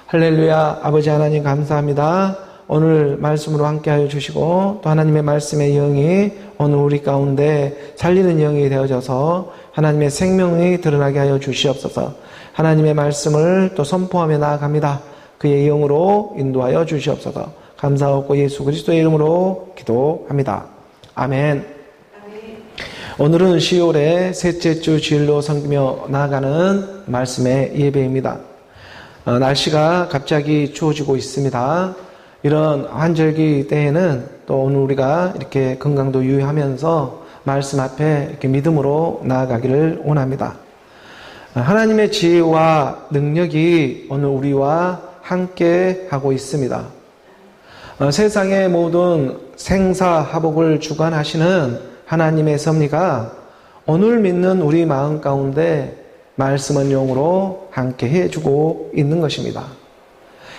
할렐루야. 아버지 하나님 감사합니다. 오늘 말씀으로 함께하여 주시고 또 하나님의 말씀의 영이 오늘 우리 가운데 살리는 영이 되어져서 하나님의 생명이 드러나게 하여 주시옵소서. 하나님의 말씀을 또 선포하며 나아갑니다. 그의 영으로 인도하여 주시옵소서. 감사하고 예수 그리스도의 이름으로 기도합니다. 아멘. 오늘은 10월의 셋째 주 주일로 섬기며 나아가는 말씀의 예배입니다. 날씨가 갑자기 추워지고 있습니다. 이런 환절기 때에는 또 오늘 우리가 이렇게 건강도 유의하면서 말씀 앞에 이렇게 믿음으로 나아가기를 원합니다. 하나님의 지혜와 능력이 오늘 우리와 함께 하고 있습니다. 세상의 모든 생사화복을 주관하시는 하나님의 섭리가 오늘 믿는 우리 마음 가운데 말씀은 영으로 함께 해주고 있는 것입니다.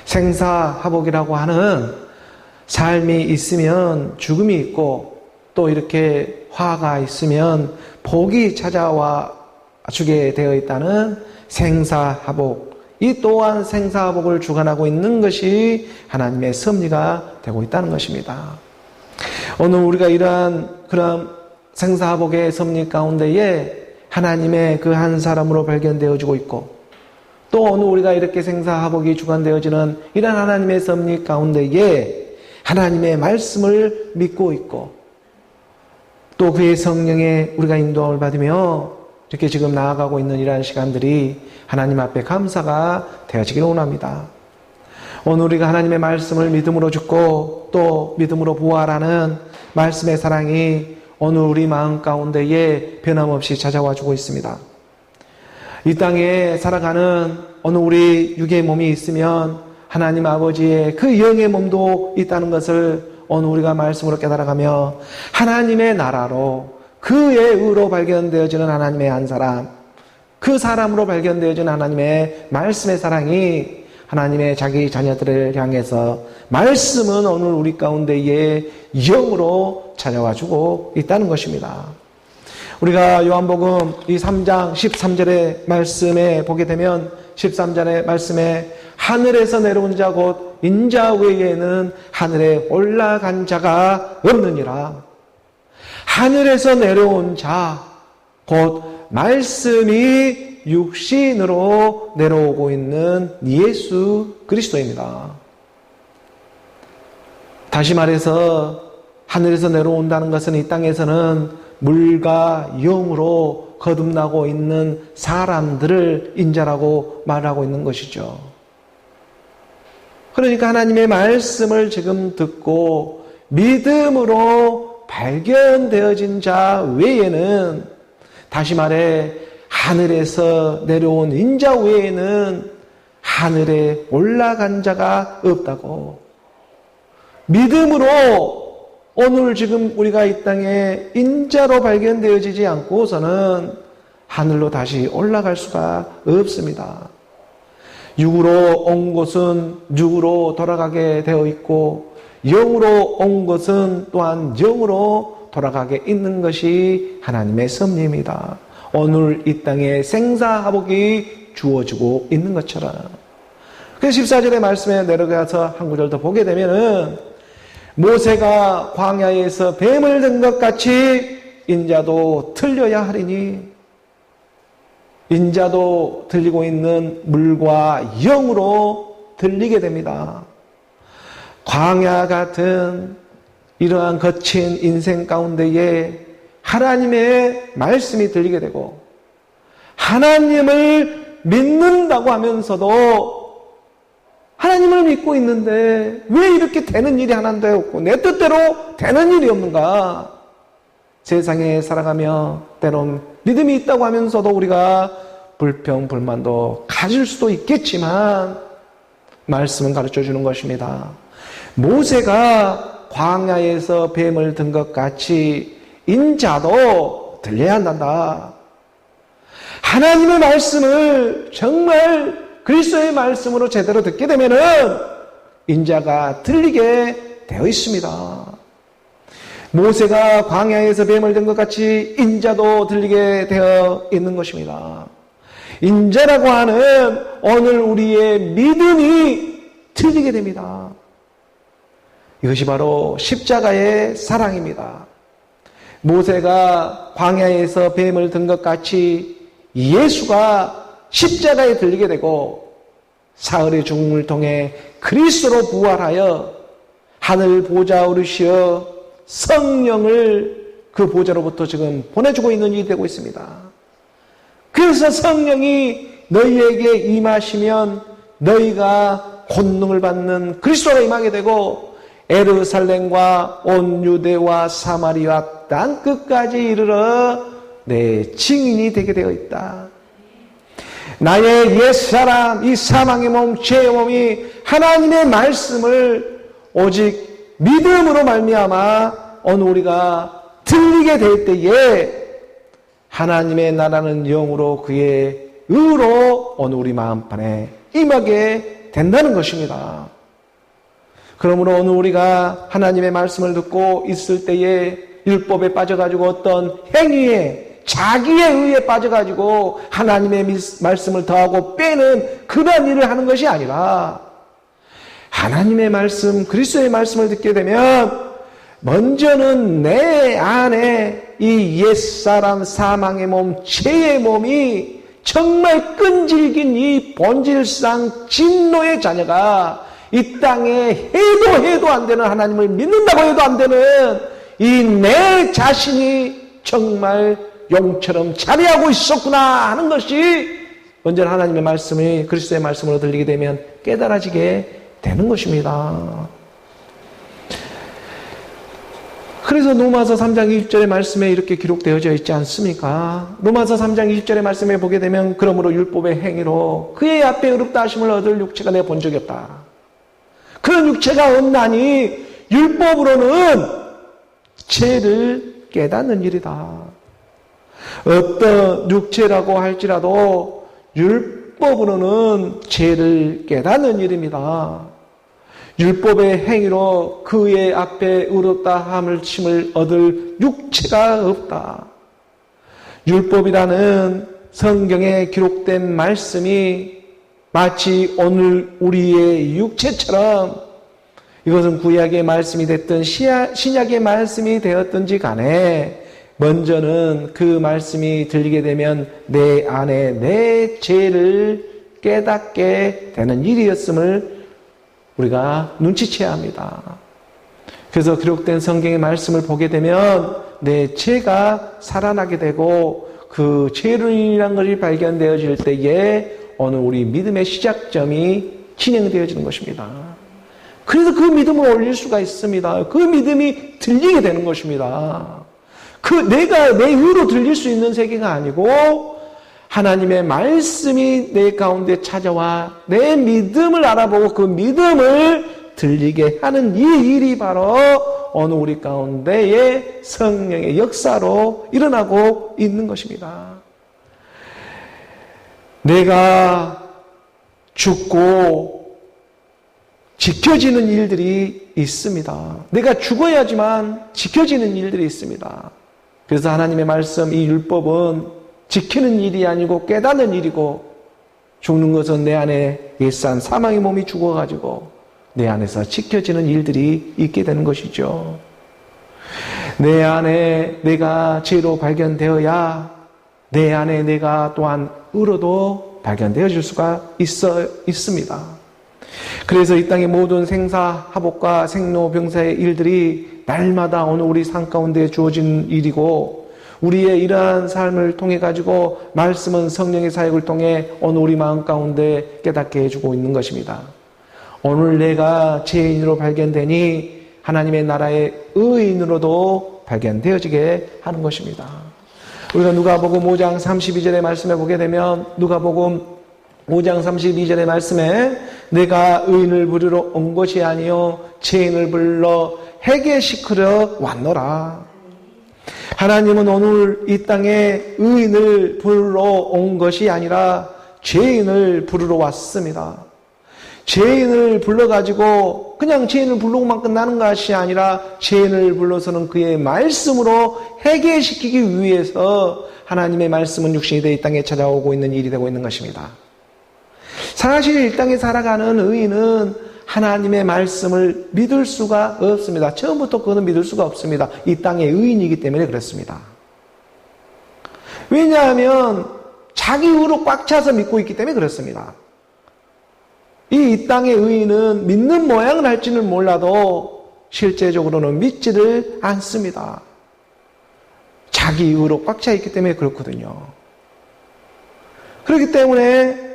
생사화복이라고 하는 삶이 있으면 죽음이 있고 또 이렇게 화가 있으면 복이 찾아와 주게 되어 있다는 생사화복, 이 또한 생사화복을 주관하고 있는 것이 하나님의 섭리가 되고 있다는 것입니다. 오늘 우리가 이러한 그런 생사화복의 섭리 가운데에 하나님의 그 한 사람으로 발견되어지고 있고 또 오늘 우리가 이렇게 생사화복이 주관되어지는 이런 하나님의 섭리 가운데에 하나님의 말씀을 믿고 있고 또 그의 성령에 우리가 인도함을 받으며 이렇게 지금 나아가고 있는 이러한 시간들이 하나님 앞에 감사가 되어지기를 원합니다. 오늘 우리가 하나님의 말씀을 믿음으로 듣고 또 믿음으로 부활하는 말씀의 사랑이 오늘 우리 마음 가운데에 변함없이 찾아와 주고 있습니다. 이 땅에 살아가는 오늘 우리 육의 몸이 있으면 하나님 아버지의 그 영의 몸도 있다는 것을 오늘 우리가 말씀으로 깨달아가며 하나님의 나라로 그의 의로 발견되어지는 하나님의 한 사람, 그 사람으로 발견되어지는 하나님의 말씀의 사랑이 하나님의 자기 자녀들을 향해서 말씀은 오늘 우리 가운데에 영으로 찾아와 주고 있다는 것입니다. 우리가 요한복음 이 3장 13절의 말씀에 보게 되면 13절의 말씀에 하늘에서 내려온 자 곧 인자 외에는 하늘에 올라간 자가 없느니라. 하늘에서 내려온 자 곧 말씀이 육신으로 내려오고 있는 예수 그리스도입니다. 다시 말해서 하늘에서 내려온다는 것은 이 땅에서는 물과 영으로 거듭나고 있는 사람들을 인자라고 말하고 있는 것이죠. 그러니까 하나님의 말씀을 지금 듣고 믿음으로 발견되어진 자 외에는, 다시 말해 하늘에서 내려온 인자 외에는 하늘에 올라간 자가 없다고. 믿음으로 오늘 지금 우리가 이 땅에 인자로 발견되어지지 않고서는 하늘로 다시 올라갈 수가 없습니다. 육으로 온 것은 육으로 돌아가게 되어 있고 영으로 온 것은 또한 영으로 돌아가게 있는 것이 하나님의 섭리입니다. 오늘 이 땅에 생사화복이 주어지고 있는 것처럼. 그래서 14절의 말씀에 내려가서 한 구절 더 보게 되면은 모세가 광야에서 뱀을 든 것 같이 인자도 들려야 하리니, 인자도 들리고 있는 물과 영으로 들리게 됩니다. 광야 같은 이러한 거친 인생 가운데에 하나님의 말씀이 들리게 되고 하나님을 믿는다고 하면서도 하나님을 믿고 있는데 왜 이렇게 되는 일이 하나도 없고 내 뜻대로 되는 일이 없는가? 세상에 살아가며 때론 믿음이 있다고 하면서도 우리가 불평, 불만도 가질 수도 있겠지만 말씀은 가르쳐 주는 것입니다. 모세가 광야에서 뱀을 든 것 같이 인자도 들려야 한단다. 하나님의 말씀을 정말 그리스도의 말씀으로 제대로 듣게 되면은 인자가 들리게 되어 있습니다. 모세가 광야에서 뱀을 든 것 같이 인자도 들리게 되어 있는 것입니다. 인자라고 하는 오늘 우리의 믿음이 틀리게 됩니다. 이것이 바로 십자가의 사랑입니다. 모세가 광야에서 뱀을 든 것 같이 예수가 십자가에 들리게 되고 사흘의 죽음을 통해 그리스도로 부활하여 하늘 보좌 오르시어 성령을 그 보좌로부터 지금 보내주고 있는 일이 되고 있습니다. 그래서 성령이 너희에게 임하시면 너희가 권능을 받는 그리스도가 임하게 되고 예루살렘과 온 유대와 사마리아 땅 끝까지 이르러 내 증인이 되게 되어 있다. 나의 옛사람, 이 사망의 몸, 죄의 몸이 하나님의 말씀을 오직 믿음으로 말미암아 오늘 우리가 들리게 될 때에 하나님의 나라는 영으로 그의 의로 오늘 우리 마음판에 임하게 된다는 것입니다. 그러므로 오늘 우리가 하나님의 말씀을 듣고 있을 때에 율법에 빠져가지고 어떤 행위에 자기의 의에 빠져가지고 하나님의 말씀을 더하고 빼는 그런 일을 하는 것이 아니라 하나님의 말씀, 그리스도의 말씀을 듣게 되면 먼저는 내 안에 이 옛사람 사망의 몸, 죄의 몸이 정말 끈질긴 이 본질상 진노의 자녀가 이 땅에 해도 안 되는 하나님을 믿는다고 해도 안 되는 이 내 자신이 정말 용처럼 자리하고 있었구나 하는 것이 먼저 하나님의 말씀이 그리스도의 말씀으로 들리게 되면 깨달아지게 되는 것입니다. 그래서 로마서 3장 20절의 말씀에 이렇게 기록되어져 있지 않습니까? 로마서 3장 20절의 말씀에 보게 되면 그러므로 율법의 행위로 그의 앞에 의롭다 하심을 얻을 육체가 내 본 적이 없다. 그런 육체가 없나니 율법으로는 죄를 깨닫는 일이다. 어떤 육체라고 할지라도 율법으로는 죄를 깨닫는 일입니다. 율법의 행위로 그의 앞에 의롭다 함을 얻을 육체가 없다. 율법이라는 성경에 기록된 말씀이 마치 오늘 우리의 육체처럼 이것은 구약의 말씀이 됐든 신약의 말씀이 되었든지 간에 먼저는 그 말씀이 들리게 되면 내 안에 내 죄를 깨닫게 되는 일이었음을 우리가 눈치채야 합니다. 그래서 기록된 성경의 말씀을 보게 되면 내 죄가 살아나게 되고 그 죄인이라는 것이 발견되어질 때에 오늘 우리 믿음의 시작점이 진행되어지는 것입니다. 그래서 그 믿음을 올릴 수가 있습니다. 그 믿음이 들리게 되는 것입니다. 내가 내 의로 들릴 수 있는 세계가 아니고 하나님의 말씀이 내 가운데 찾아와 내 믿음을 알아보고 그 믿음을 들리게 하는 이 일이 바로 오늘 우리 가운데의 성령의 역사로 일어나고 있는 것입니다. 내가 죽고 지켜지는 일들이 있습니다. 내가 죽어야지만 지켜지는 일들이 있습니다. 그래서 하나님의 말씀, 이 율법은 지키는 일이 아니고 깨닫는 일이고 죽는 것은 내 안에 옛산 사망의 몸이 죽어가지고 내 안에서 지켜지는 일들이 있게 되는 것이죠. 내 안에 내가 죄로 발견되어야 내 안에 내가 또한 의로도 발견되어질 수가 있습니다. 그래서 이 땅의 모든 생사화복과 생로병사의 일들이 날마다 오늘 우리 삶 가운데 주어진 일이고 우리의 이러한 삶을 통해 가지고 말씀은 성령의 사역을 통해 오늘 우리 마음 가운데 깨닫게 해주고 있는 것입니다. 오늘 내가 죄인으로 발견되니 하나님의 나라의 의인으로도 발견되어지게 하는 것입니다. 우리가 누가복음 5장 32절의 말씀에 보게 되면 누가복음 5장 32절의 말씀에 내가 의인을 부르러 온 것이 아니요 죄인을 불러 회개시키려 왔노라. 하나님은 오늘 이 땅에 의인을 부르러 온 것이 아니라 죄인을 부르러 왔습니다. 죄인을 불러가지고 그냥 죄인을 부르고만 끝나는 것이 아니라 죄인을 불러서는 그의 말씀으로 회개시키기 위해서 하나님의 말씀은 육신이 되어 이 땅에 찾아오고 있는 일이 되고 있는 것입니다. 사실 이 땅에 살아가는 의인은 하나님의 말씀을 믿을 수가 없습니다. 처음부터 그는 믿을 수가 없습니다. 이 땅의 의인이기 때문에 그렇습니다. 왜냐하면 자기 의로 꽉 차서 믿고 있기 때문에 그렇습니다. 이 땅의 의인은 믿는 모양은 할지는 몰라도 실제적으로는 믿지를 않습니다. 자기 의로 꽉 차 있기 때문에 그렇거든요. 그렇기 때문에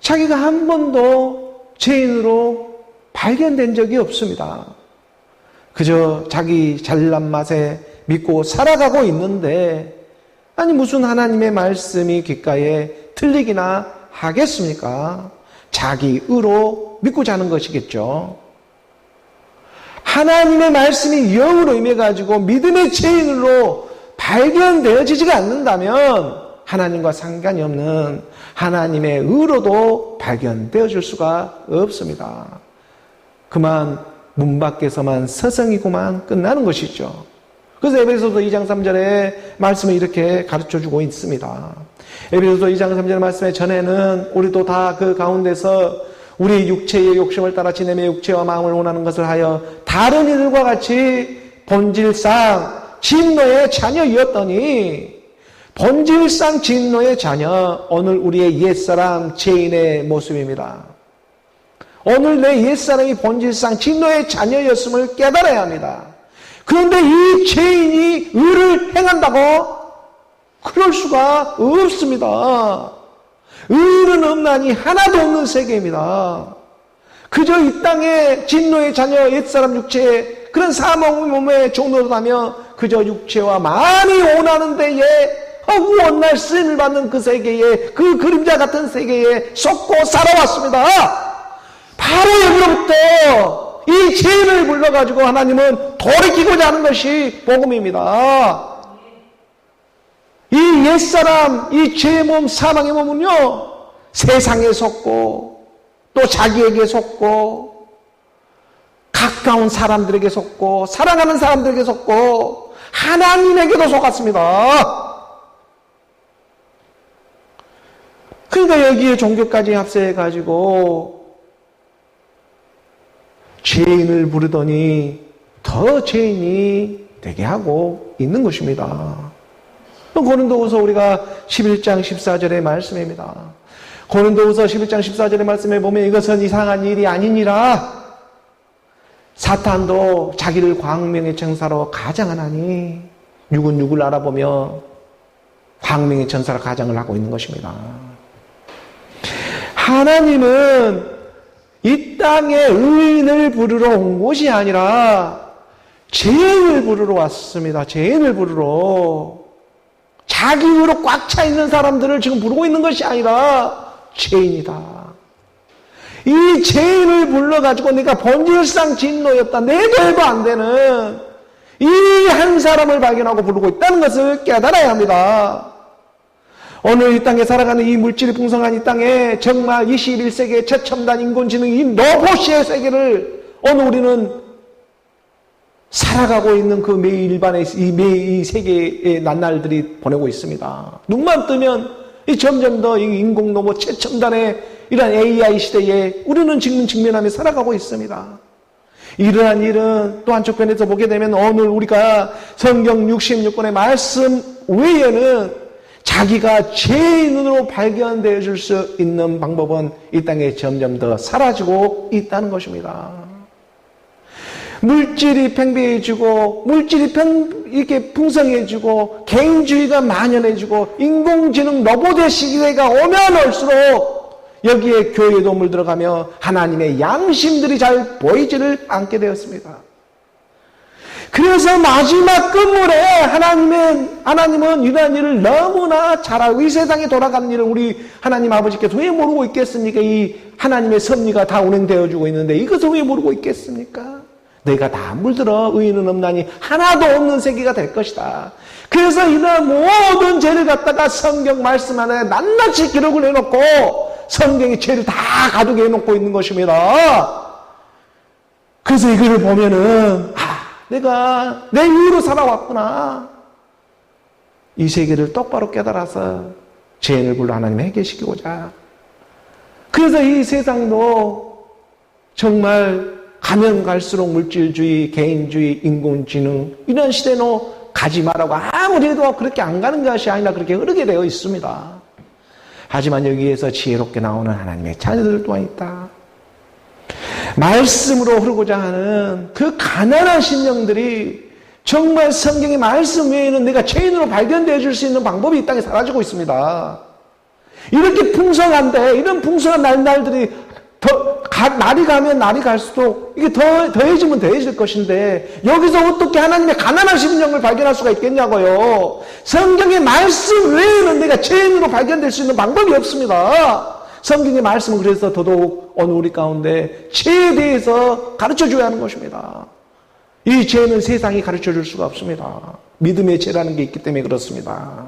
자기가 한 번도 죄인으로 발견된 적이 없습니다. 그저 자기 잘난 맛에 믿고 살아가고 있는데 아니 무슨 하나님의 말씀이 귓가에 들리기나 하겠습니까? 자기 의로 믿고 자는 것이겠죠. 하나님의 말씀이 영으로 임해가지고 믿음의 죄인으로 발견되어지지가 않는다면 하나님과 상관이 없는 하나님의 의로도 발견되어질 수가 없습니다. 그만 문 밖에서만 서성이고만 끝나는 것이죠. 그래서 에베소서 2장 3절에 말씀을 이렇게 가르쳐주고 있습니다. 에베소서 2장 3절 말씀의 전에는 우리도 다 그 가운데서 우리 육체의 욕심을 따라 지내며 육체와 마음을 원하는 것을 하여 다른 이들과 같이 본질상 진노의 자녀이었더니 본질상 진노의 자녀, 오늘 우리의 옛사람 죄인의 모습입니다. 오늘 내 옛사람이 본질상 진노의 자녀였음을 깨달아야 합니다. 그런데 이 죄인이 의를 행한다고? 그럴 수가 없습니다. 의는 없나니 하나도 없는 세계입니다. 그저 이 땅에 진노의 자녀 옛사람 육체에 그런 사망의 몸에 종노릇하며 그저 육체와 마음이 원하는 데에 원날 쓰임을 받는 그 세계에 그 그림자 같은 세계에 속고 살아왔습니다. 바로 여기로부터 이 죄인을 불러가지고 하나님은 돌이키고자 하는 것이 복음입니다. 이 옛사람, 이 죄의 몸, 사망의 몸은요, 세상에 속고, 또 자기에게 속고, 가까운 사람들에게 속고, 사랑하는 사람들에게 속고, 하나님에게도 속았습니다. 그러니까 여기에 종교까지 합세해가지고, 죄인을 부르더니 더 죄인이 되게 하고 있는 것입니다. 고린도후서 우리가 11장 14절의 말씀입니다. 고린도후서 11장 14절의 말씀에 보면 이것은 이상한 일이 아니니라. 사탄도 자기를 광명의 천사로 가장하나니 육은 육을 알아보며 광명의 천사로 가장을 하고 있는 것입니다. 하나님은 이 땅에 의인을 부르러 온 것이 아니라 죄인을 부르러 왔습니다. 죄인을 부르러. 자기 의로 꽉 차 있는 사람들을 지금 부르고 있는 것이 아니라 죄인이다. 이 죄인을 불러가지고 내가 본질상 진노였다. 내도 해도 안 되는 이 한 사람을 발견하고 부르고 있다는 것을 깨달아야 합니다. 오늘 이 땅에 살아가는 이 물질이 풍성한 이 땅에 정말 21세기의 최첨단 인공지능 이 로봇의 세계를 오늘 우리는 살아가고 있는 그 매일 일반의 이 세계의 낱날들이 보내고 있습니다. 눈만 뜨면 이 점점 더 이 인공 로봇 최첨단의 이런 AI 시대에 우리는 지금 직면하며 살아가고 있습니다. 이러한 일은 또 한쪽편에서 보게 되면 오늘 우리가 성경 66권의 말씀 외에는 자기가 죄인으로 발견되어질 수 있는 방법은 이 땅에 점점 더 사라지고 있다는 것입니다. 물질이 팽배해지고 물질이 이렇게 풍성해지고 개인주의가 만연해지고 인공지능 로봇의 시대가 오면 올수록 여기에 교회도 물들어가며 하나님의 양심들이 잘 보이지를 않게 되었습니다. 그래서 마지막 끝물에 하나님은 이러한 일을 너무나 잘 알고 이 세상에 돌아가는 일을 우리 하나님 아버지께서 왜 모르고 있겠습니까? 이 하나님의 섭리가 다 운행되어지고 있는데 이것을 왜 모르고 있겠습니까? 너희가 다 물들어 의인은 없나니 하나도 없는 세계가 될 것이다. 그래서 이런 모든 죄를 갖다가 성경 말씀 안에 낱낱이 기록을 해놓고 성경이 죄를 다 가두게 해놓고 있는 것입니다. 그래서 이거를 보면은 내가 내 의로 살아왔구나. 이 세계를 똑바로 깨달아서 죄인 얼굴로 하나님 해결시키고자. 그래서 이 세상도 정말 가면 갈수록 물질주의, 개인주의, 인공지능 이런 시대로 가지 말라고 아무리 해도 그렇게 안 가는 것이 아니라 그렇게 흐르게 되어 있습니다. 하지만 여기에서 지혜롭게 나오는 하나님의 자녀들 또한 있다. 말씀으로 흐르고자 하는 그 가난한 심령들이 정말 성경의 말씀 외에는 내가 죄인으로 발견되어 줄 수 있는 방법이 이 땅에 사라지고 있습니다. 이렇게 풍성한데 이런 풍성한 날들이 날이 가면 날이 갈수록 이게 더해지면 더해질 것인데 여기서 어떻게 하나님의 가난한 심령을 발견할 수가 있겠냐고요. 성경의 말씀 외에는 내가 죄인으로 발견될 수 있는 방법이 없습니다. 성경의 말씀은 그래서 더더욱 오늘 우리 가운데 죄에 대해서 가르쳐줘야 하는 것입니다. 이 죄는 세상이 가르쳐줄 수가 없습니다. 믿음의 죄라는 게 있기 때문에 그렇습니다.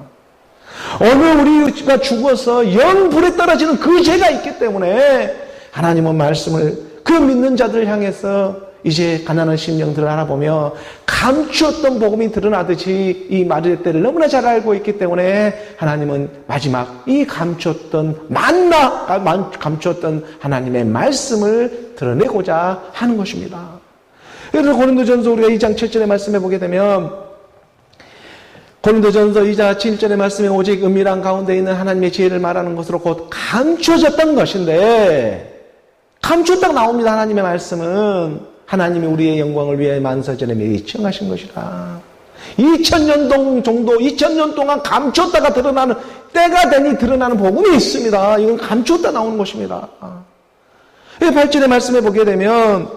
오늘 우리가 죽어서 영불에 떨어지는 그 죄가 있기 때문에 하나님은 말씀을 그 믿는 자들을 향해서 이제 가난한 심령들을 알아보며 감추었던 복음이 드러나듯이 이 마리아 때를 너무나 잘 알고 있기 때문에 하나님은 마지막 이 감추었던 감추었던 하나님의 말씀을 드러내고자 하는 것입니다. 그래서 고린도전서 우리가 2장 7절의 말씀에 보게 되면 고린도전서 2장 7절의 말씀에 오직 은밀한 가운데 있는 하나님의 지혜를 말하는 것으로 곧 감춰졌던 것인데 감췄다고 나옵니다. 하나님의 말씀은 하나님이 우리의 영광을 위해 만사전에 미리 청하신 것이라. 2000년 동안 감췄다가 드러나는 때가 되니 드러나는 복음이 있습니다. 이건 감췄다 나오는 것입니다. 8절의 말씀에 보게 되면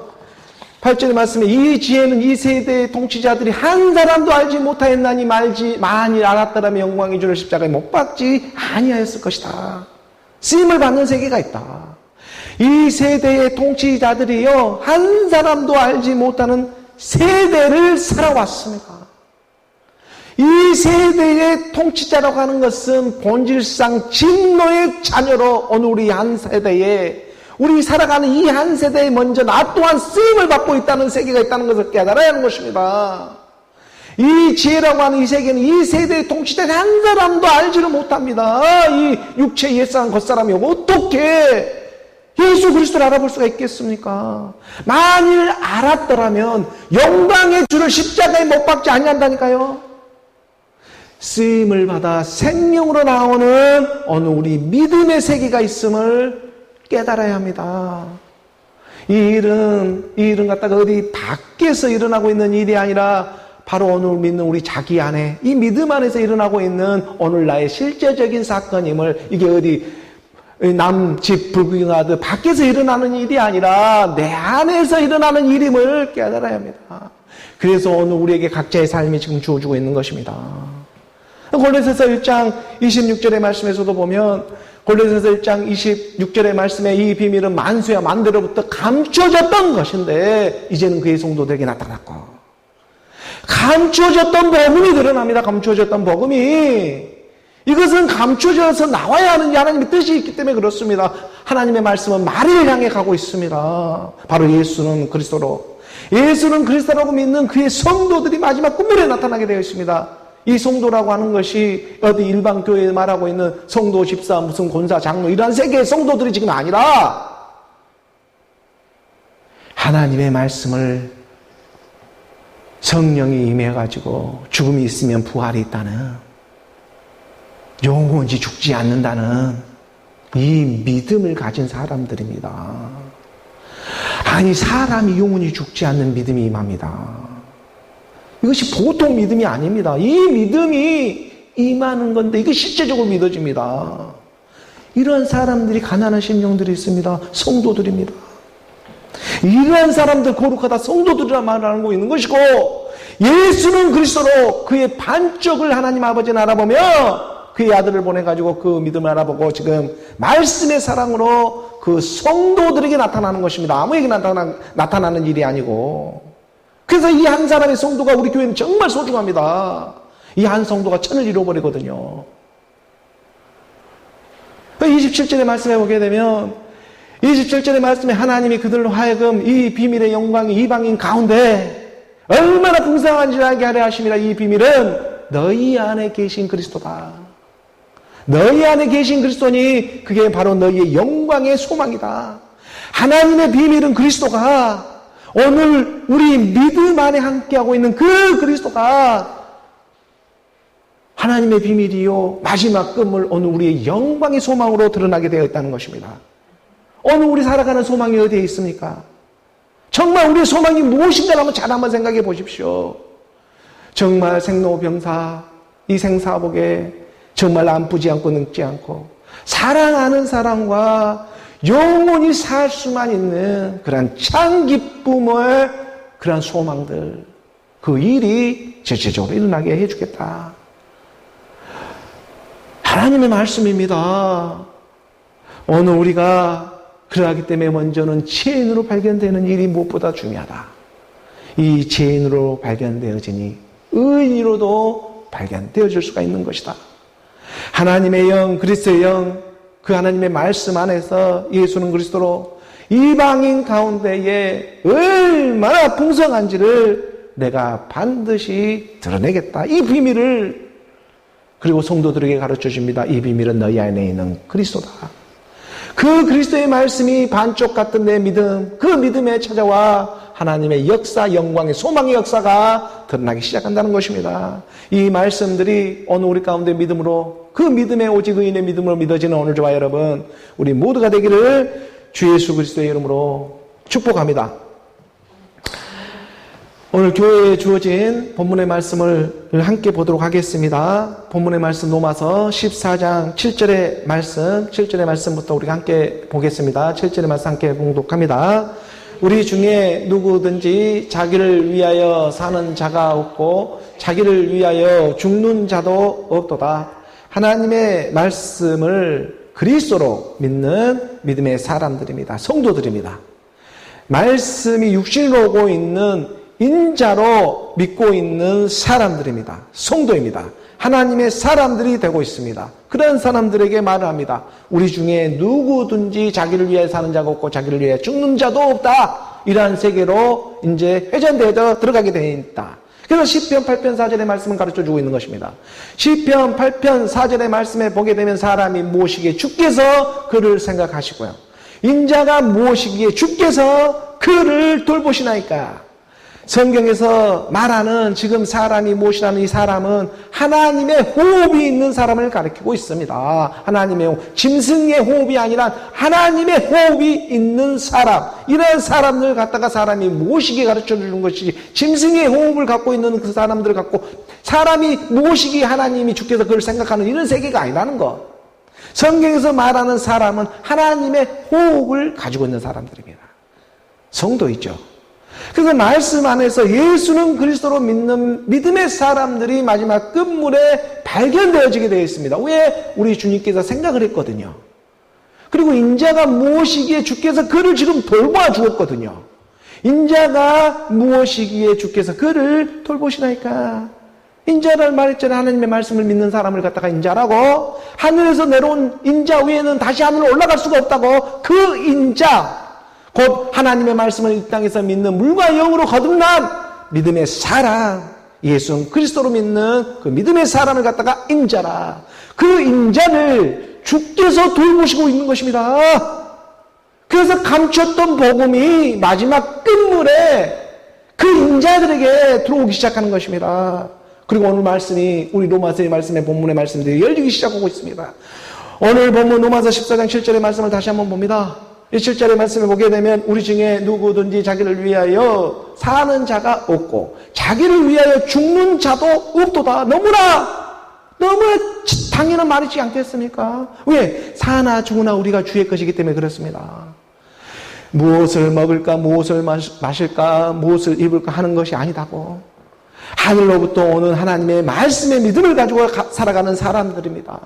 8절의 말씀에 이 지혜는 이 세대의 통치자들이 한 사람도 알지 못하였나니 만일 알았더라면 영광의 주를 십자가에 못 박지 아니하였을 것이다. 쓰임을 받는 세계가 있다. 이 세대의 통치자들이요 한 사람도 알지 못하는 세대를 살아왔습니다. 이 세대의 통치자라고 하는 것은 본질상 진노의 자녀로 오늘 우리 한 세대에 우리 살아가는 이 한 세대에 먼저 나 또한 쓰임을 받고 있다는 세계가 있다는 것을 깨달아야 하는 것입니다. 이 지혜라고 하는 이 세계는 이 세대의 통치자들이 한 사람도 알지를 못합니다. 이 육체의 옛사람 겉사람이 어떻게 예수 그리스도를 알아볼 수가 있겠습니까? 만일 알았더라면 영광의 주를 십자가에 못 박지 아니한다니까요. 쓰임을 받아 생명으로 나오는 어느 우리 믿음의 세계가 있음을 깨달아야 합니다. 이 일은 갖다가 어디 밖에서 일어나고 있는 일이 아니라 바로 오늘 믿는 우리 자기 안에 이 믿음 안에서 일어나고 있는 오늘 나의 실제적인 사건임을 이게 어디 남집 불구경하듯 밖에서 일어나는 일이 아니라 내 안에서 일어나는 일임을 깨달아야 합니다. 그래서 오늘 우리에게 각자의 삶이 지금 주어지고 있는 것입니다. 골로새서 1장 26절의 말씀에서도 보면 골로새서 1장 26절의 말씀에 이 비밀은 만수야 만대로부터 감춰졌던 것인데 이제는 그의 성도들에게 나타났고 감춰졌던 복음이 드러납니다. 감춰졌던 복음이 이것은 감춰져서 나와야 하는 하나님의 뜻이 있기 때문에 그렇습니다. 하나님의 말씀은 마리를 향해 가고 있습니다. 바로 예수는 그리스도로 예수는 그리스도라고 믿는 그의 성도들이 마지막 끝물에 나타나게 되어 있습니다. 이 성도라고 하는 것이 어디 일반 교회에 말하고 있는 성도, 집사, 무슨 권사, 장로 이러한 세계의 성도들이 지금 아니라 하나님의 말씀을 성령이 임해가지고 죽음이 있으면 부활이 있다는 영원히 죽지 않는다는 이 믿음을 가진 사람들입니다. 아니 사람이 영원히 죽지 않는 믿음이 임합니다. 이것이 보통 믿음이 아닙니다. 이 믿음이 임하는 건데 이게 실제적으로 믿어집니다. 이런 사람들이 가난한 심령들이 있습니다. 성도들입니다. 이러한 사람들 거룩하다 성도들이라 말하고 있는 것이고 예수는 그리스도로 그의 반쪽을 하나님 아버지는 알아보며 그의 아들을 보내가지고 그 믿음을 알아보고 지금 말씀의 사랑으로 그 성도들에게 나타나는 것입니다. 아무에게 나타나는 일이 아니고 그래서 이 한 사람의 성도가 우리 교회는 정말 소중합니다. 이 한 성도가 천을 잃어버리거든요. 27절의 말씀에 보게 되면 27절의 말씀에 하나님이 그들로 하여금 이 비밀의 영광이 이방인 가운데 얼마나 풍성한지 알게 하려 하심이라. 이 비밀은 너희 안에 계신 그리스도다. 너희 안에 계신 그리스도니 그게 바로 너희의 영광의 소망이다. 하나님의 비밀은 그리스도가 오늘 우리 믿음 안에 함께하고 있는 그 그리스도가 하나님의 비밀이요 마지막 끝물 오늘 우리의 영광의 소망으로 드러나게 되어 있다는 것입니다. 오늘 우리 살아가는 소망이 어디에 있습니까? 정말 우리의 소망이 무엇인가 한번 잘 한번 생각해 보십시오. 정말 생로병사 이 생사복에 정말 아프지 않고 늙지 않고 사랑하는 사람과 영원히 살 수만 있는 그런 참 기쁨의 그런 소망들, 그 일이 전체적으로 일어나게 해주겠다. 하나님의 말씀입니다. 오늘 우리가 그러하기 때문에 먼저는 죄인으로 발견되는 일이 무엇보다 중요하다. 이 죄인으로 발견되어지니 의인으로도 발견되어질 수가 있는 것이다. 하나님의 영, 그리스도의 영, 그 하나님의 말씀 안에서 예수는 그리스도로 이방인 가운데에 얼마나 풍성한지를 내가 반드시 드러내겠다. 이 비밀을 그리고 성도들에게 가르쳐 줍니다. 이 비밀은 너희 안에 있는 그리스도다. 그 그리스도의 말씀이 반쪽 같은 내 믿음, 그 믿음에 찾아와 하나님의 역사, 영광의 소망의 역사가 드러나기 시작한다는 것입니다. 이 말씀들이 오늘 우리 가운데 믿음으로 그 믿음의 오직 의인의 믿음으로 믿어지는 오늘 저와 여러분 우리 모두가 되기를 주 예수 그리스도의 이름으로 축복합니다. 오늘 교회에 주어진 본문의 말씀을 함께 보도록 하겠습니다. 본문의 말씀 로마서 14장 7절의 말씀부터 우리가 함께 보겠습니다. 7절의 말씀 함께 봉독합니다. 우리 중에 누구든지 자기를 위하여 사는 자가 없고 자기를 위하여 죽는 자도 없도다. 하나님의 말씀을 그리스도로 믿는 믿음의 사람들입니다. 성도들입니다. 말씀이 육신으로 오고 있는 인자로 믿고 있는 사람들입니다. 성도입니다. 하나님의 사람들이 되고 있습니다. 그런 사람들에게 말을 합니다. 우리 중에 누구든지 자기를 위해 사는 자가 없고 자기를 위해 죽는 자도 없다. 이러한 세계로 이제 회전되어 들어가게 되어 있다. 그래서 시편 8편 4절의 말씀을 가르쳐주고 있는 것입니다. 시편 8편 4절의 말씀에 보게 되면 사람이 무엇이기에 주께서 그를 생각하시고요. 인자가 무엇이기에 주께서 그를 돌보시나이까. 성경에서 말하는 지금 사람이 무엇이라는 이 사람은 하나님의 호흡이 있는 사람을 가리키고 있습니다. 하나님의 호흡, 짐승의 호흡이 아니라 하나님의 호흡이 있는 사람, 이런 사람들 갖다가 사람이 무엇이기에 가르쳐주는 것이지 짐승의 호흡을 갖고 있는 그 사람들을 갖고 사람이 무엇이기에 하나님이 주께서 그걸 생각하는 이런 세계가 아니라는 것. 성경에서 말하는 사람은 하나님의 호흡을 가지고 있는 사람들입니다. 성도이죠. 그래서 말씀 안에서 예수는 그리스도로 믿는 믿음의 사람들이 마지막 끝물에 발견되어지게 되어 있습니다. 왜? 우리 주님께서 생각을 했거든요. 그리고 인자가 무엇이기에 주께서 그를 지금 돌보아 주었거든요. 인자가 무엇이기에 주께서 그를 돌보시나이까. 인자를 말했잖아요. 하나님의 말씀을 믿는 사람을 갖다가 인자라고. 하늘에서 내려온 인자 위에는 다시 하늘로 올라갈 수가 없다고. 그 인자 곧 하나님의 말씀을 이 땅에서 믿는 물과 영으로 거듭난 믿음의 사람, 예수 그리스도로 믿는 그 믿음의 사람을 갖다가 인자라. 그 인자를 주께서 돌보시고 있는 것입니다. 그래서 감췄던 복음이 마지막 끝물에 그 인자들에게 들어오기 시작하는 것입니다. 그리고 오늘 말씀이 우리 로마서의 말씀의 본문의 말씀들이 열리기 시작하고 있습니다. 오늘 본문 로마서 14장 7절의 말씀을 다시 한번 봅니다. 이 7절의 말씀을 보게 되면 우리 중에 누구든지 자기를 위하여 사는 자가 없고 자기를 위하여 죽는 자도 없도다. 너무나 당연한 말이지 않겠습니까? 왜? 사나 죽으나 우리가 주의 것이기 때문에 그렇습니다. 무엇을 먹을까, 무엇을 마실까, 무엇을 입을까 하는 것이 아니다고. 하늘로부터 오는 하나님의 말씀의 믿음을 가지고 살아가는 사람들입니다.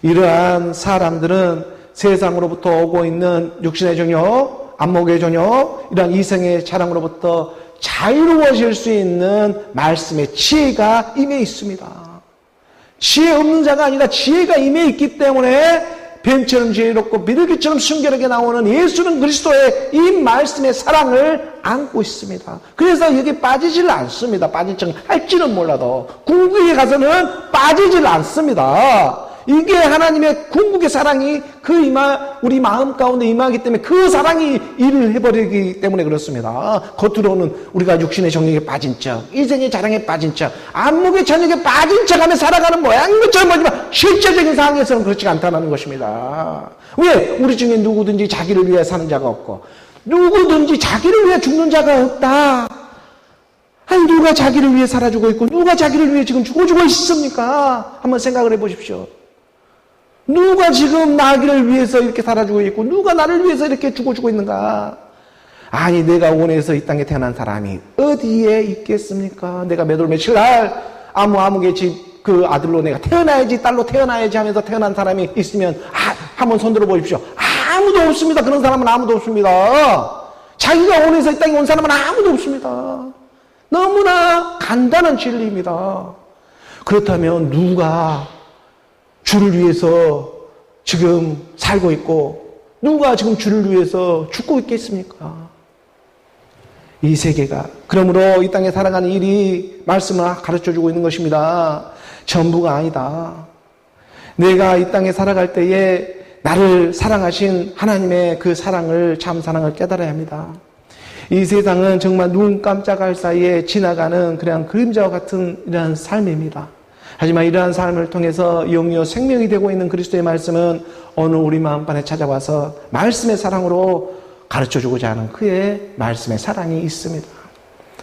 이러한 사람들은 세상으로부터 오고 있는 육신의 정욕, 안목의 정욕, 이런 이성의 자랑으로부터 자유로워질 수 있는 말씀의 지혜가 임해 있습니다. 지혜 없는 자가 아니라 지혜가 임해 있기 때문에 뱀처럼 지혜롭고 비둘기처럼 순결하게 나오는 예수는 그리스도의 이 말씀의 사랑을 안고 있습니다. 그래서 여기 빠지질 않습니다. 빠진 척 할지는 몰라도 궁극에 가서는 빠지질 않습니다. 이게 하나님의 궁극의 사랑이 우리 마음 가운데 임하기 때문에 그 사랑이 일을 해버리기 때문에 그렇습니다. 겉으로는 우리가 육신의 정욕에 빠진 척, 이생의 자랑에 빠진 척, 안목의 저녁에 빠진 척 하며 살아가는 모양인 것처럼 보지만 실제적인 상황에서는 그렇지 않다는 것입니다. 왜? 우리 중에 누구든지 자기를 위해 사는 자가 없고 누구든지 자기를 위해 죽는 자가 없다. 아니 누가 자기를 위해 살아주고 있고 누가 자기를 위해 지금 죽어주고 있습니까? 한번 생각을 해보십시오. 누가 지금 나기를 위해서 이렇게 살아주고 있고 누가 나를 위해서 이렇게 죽어주고 있는가? 아니 내가 원해서 이 땅에 태어난 사람이 어디에 있겠습니까? 내가 몇 월 며칠 날 아무개 집 그 아들로 내가 태어나야지 딸로 태어나야지 하면서 태어난 사람이 있으면 한번 손들어 보십시오. 아무도 없습니다. 그런 사람은 아무도 없습니다. 자기가 원해서 이 땅에 온 사람은 아무도 없습니다. 너무나 간단한 진리입니다. 그렇다면 누가 주를 위해서 지금 살고 있고 누가 지금 주를 위해서 죽고 있겠습니까? 이 세계가 그러므로 이 땅에 살아가는 일이 말씀을 가르쳐주고 있는 것입니다. 전부가 아니다. 내가 이 땅에 살아갈 때에 나를 사랑하신 하나님의 그 사랑을 참 사랑을 깨달아야 합니다. 이 세상은 정말 눈 깜짝할 사이에 지나가는 그냥 그림자와 같은 이러한 삶입니다. 하지만 이러한 삶을 통해서 영이요 생명이 되고 있는 그리스도의 말씀은 어느 우리 마음판에 찾아와서 말씀의 사랑으로 가르쳐주고자 하는 그의 말씀의 사랑이 있습니다.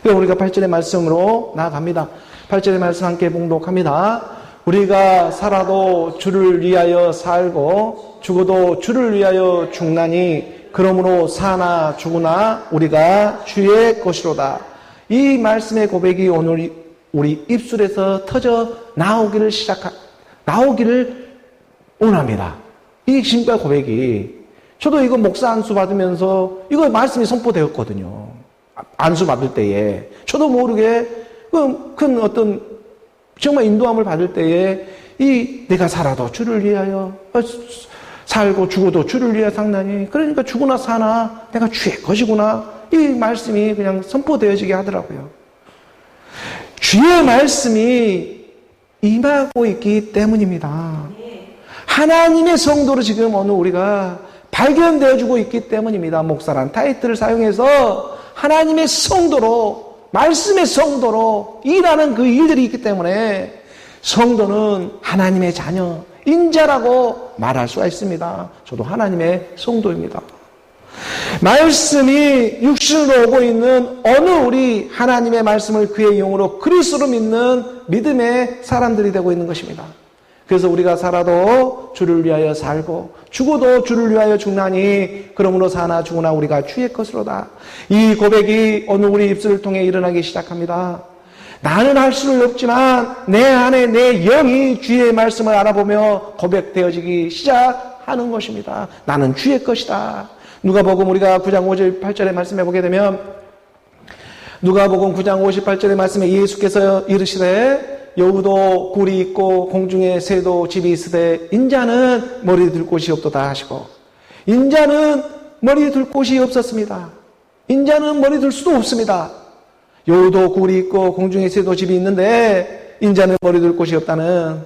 그래서 우리가 8절의 말씀으로 나아갑니다. 8절의 말씀 함께 봉독합니다. 우리가 살아도 주를 위하여 살고 죽어도 주를 위하여 죽나니 그러므로 사나 죽으나 우리가 주의 것이로다. 이 말씀의 고백이 오늘 우리 입술에서 터져 나오기를 원합니다. 이 신과 고백이 저도 이거 목사 안수 받으면서 이거 말씀이 선포되었거든요. 안수 받을 때에 저도 모르게 큰 어떤 정말 인도함을 받을 때에 이 내가 살아도 주를 위하여 살고 죽어도 주를 위하여 상나니 그러니까 죽으나 사나 내가 주의 것이구나 이 말씀이 그냥 선포되어지게 하더라고요. 주의 말씀이 임하고 있기 때문입니다. 하나님의 성도로 지금 오늘 우리가 발견되어주고 있기 때문입니다. 목사란 타이틀을 사용해서 하나님의 성도로 말씀의 성도로 일하는 그 일들이 있기 때문에 성도는 하나님의 자녀, 인자라고 말할 수가 있습니다. 저도 하나님의 성도입니다. 말씀이 육신으로 오고 있는 어느 우리 하나님의 말씀을 그의 영으로 그리스도로 믿는 믿음의 사람들이 되고 있는 것입니다. 그래서 우리가 살아도 주를 위하여 살고 죽어도 주를 위하여 죽나니 그러므로 사나 죽으나 우리가 주의 것으로다. 이 고백이 오늘 우리 입술을 통해 일어나기 시작합니다. 나는 할 수는 없지만 내 안에 내 영이 주의 말씀을 알아보며 고백되어지기 시작하는 것입니다. 나는 주의 것이다. 누가복음 우리가 9장 5절 8절의 말씀에 보게 되면 누가복음 9장 58절의 말씀에 예수께서 이르시되 여우도 굴이 있고 공중에 새도 집이 있으되 인자는 머리 둘 곳이 없도다 하시고 인자는 머리 둘 곳이 없었습니다. 인자는 머리 둘 수도 없습니다. 여우도 굴이 있고 공중에 새도 집이 있는데 인자는 머리 둘 곳이 없다는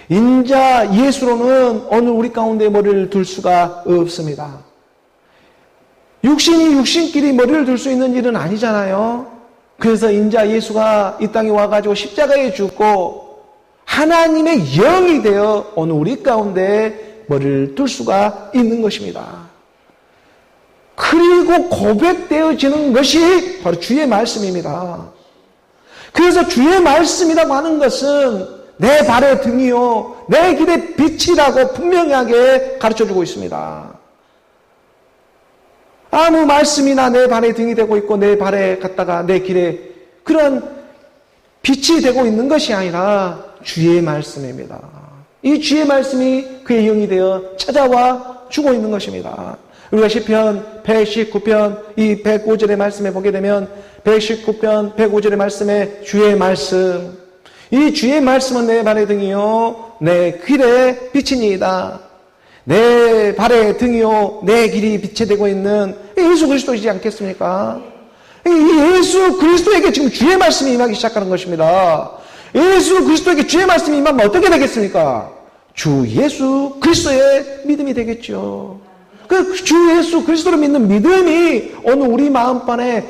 인자 예수로는 어느 우리 가운데 머리를 둘 수가 없습니다. 육신이 육신끼리 머리를 둘 수 있는 일은 아니잖아요. 그래서 인자 예수가 이 땅에 와가지고 십자가에 죽고 하나님의 영이 되어 어느 우리 가운데 머리를 둘 수가 있는 것입니다. 그리고 고백되어지는 것이 바로 주의 말씀입니다. 그래서 주의 말씀이라고 하는 것은 내 발의 등이요 내 길의 빛이라고 분명하게 가르쳐주고 있습니다. 아무 말씀이나 내 발의 등이 되고 있고 내 발에 갔다가 내 길에 그런 빛이 되고 있는 것이 아니라 주의 말씀입니다. 이 주의 말씀이 그의 영이 되어 찾아와 주고 있는 것입니다. 우리가 시편 119편 이 105절의 말씀에 보게 되면 119편 105절의 말씀에 주의 말씀 이 주의 말씀은 내 발의 등이요 내 길의 빛이니이다. 내 발의 등이요 내 길이 빛이 되고 있는 예수 그리스도이지 않겠습니까? 이 예수 그리스도에게 지금 주의 말씀이 임하기 시작하는 것입니다. 예수 그리스도에게 주의 말씀이 임하면 어떻게 되겠습니까? 주 예수 그리스도의 믿음이 되겠죠. 그 주 예수 그리스도를 믿는 믿음이 어느 우리 마음판에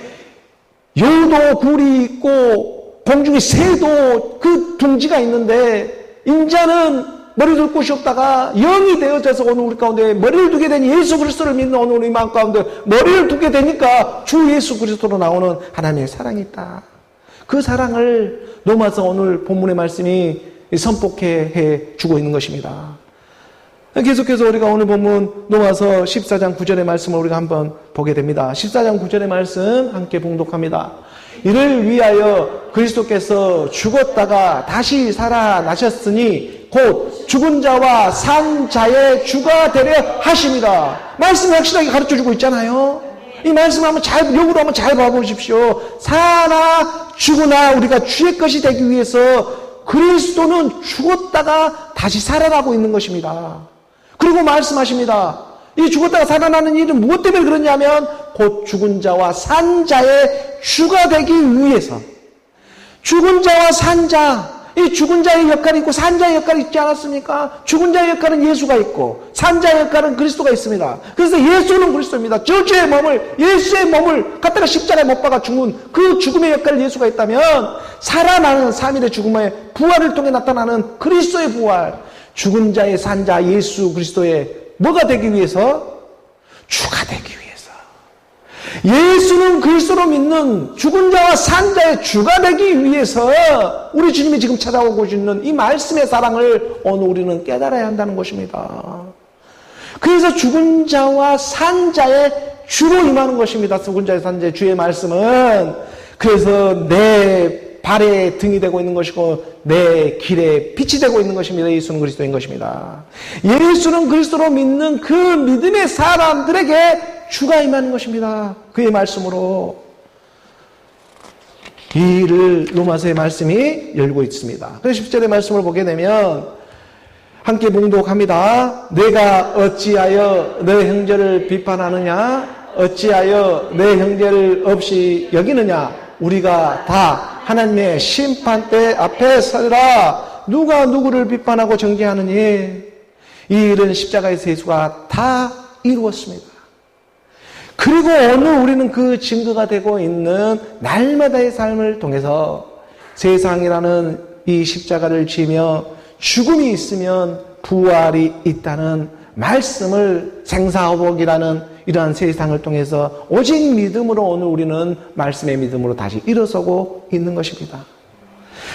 여우도 굴이 있고 공중에 새도 그 둥지가 있는데 인자는 머리 둘 곳이 없다가 영이 되어져서 오늘 우리 가운데 머리를 두게 된 예수 그리스도를 믿는 오늘 우리 마음 가운데 머리를 두게 되니까 주 예수 그리스도로 나오는 하나님의 사랑이 있다. 그 사랑을 넘어서 오늘 본문의 말씀이 선포해 주고 있는 것입니다. 계속해서 우리가 오늘 본문 넘어서 14장 9절의 말씀을 우리가 한번 보게 됩니다. 14장 9절의 말씀 함께 봉독합니다. 이를 위하여 그리스도께서 죽었다가 다시 살아나셨으니 곧 죽은 자와 산 자의 주가 되려 하십니다. 말씀이 확실하게 가르쳐주고 있잖아요. 이 말씀을 한번 역으로 한번 잘 봐보십시오. 사나 죽으나 우리가 주의 것이 되기 위해서 그리스도는 죽었다가 다시 살아나고 있는 것입니다. 그리고 말씀하십니다. 이 죽었다가 살아나는 일은 무엇 때문에 그러냐면 곧 죽은 자와 산 자의 주가 되기 위해서. 죽은 자와 산 자, 이 죽은 자의 역할이 있고 산 자의 역할이 있지 않았습니까? 죽은 자의 역할은 예수가 있고 산 자의 역할은 그리스도가 있습니다. 그래서 예수는 그리스도입니다. 저주의 몸을, 예수의 몸을 갖다가 십자가에 못 박아 죽은 그 죽음의 역할을 예수가 있다면 살아나는 3일의 죽음의 부활을 통해 나타나는 그리스도의 부활, 죽은 자의 산 자 예수 그리스도의 뭐가 되기 위해서? 주가 되기 위해서. 예수는 그리스도로 믿는 죽은 자와 산 자의 주가 되기 위해서 우리 주님이 지금 찾아오고 있는 이 말씀의 사랑을 오늘 우리는 깨달아야 한다는 것입니다. 그래서 죽은 자와 산 자의 주로 임하는 것입니다. 죽은 자의 산 자의 주의 말씀은 그래서 내 발의 등이 되고 있는 것이고 내 길에 빛이 되고 있는 것입니다. 예수는 그리스도인 것입니다. 예수는 그리스도로 믿는 그 믿음의 사람들에게 주가 임하는 것입니다. 그의 말씀으로 이 일을 로마서의 말씀이 열고 있습니다. 그래서 10절의 말씀을 보게 되면 함께 봉독합니다. 내가 어찌하여 내 형제를 비판하느냐? 어찌하여 내 형제를 없이 여기느냐? 우리가 다 하나님의 심판대 앞에 서리라. 누가 누구를 비판하고 정죄하느니? 이 일은 십자가에서 예수가 다 이루었습니다. 그리고 오늘 우리는 그 증거가 되고 있는 날마다의 삶을 통해서 세상이라는 이 십자가를 지며 죽음이 있으면 부활이 있다는 말씀을 생사화복이라는 이러한 세상을 통해서 오직 믿음으로 오늘 우리는 말씀의 믿음으로 다시 일어서고 있는 것입니다.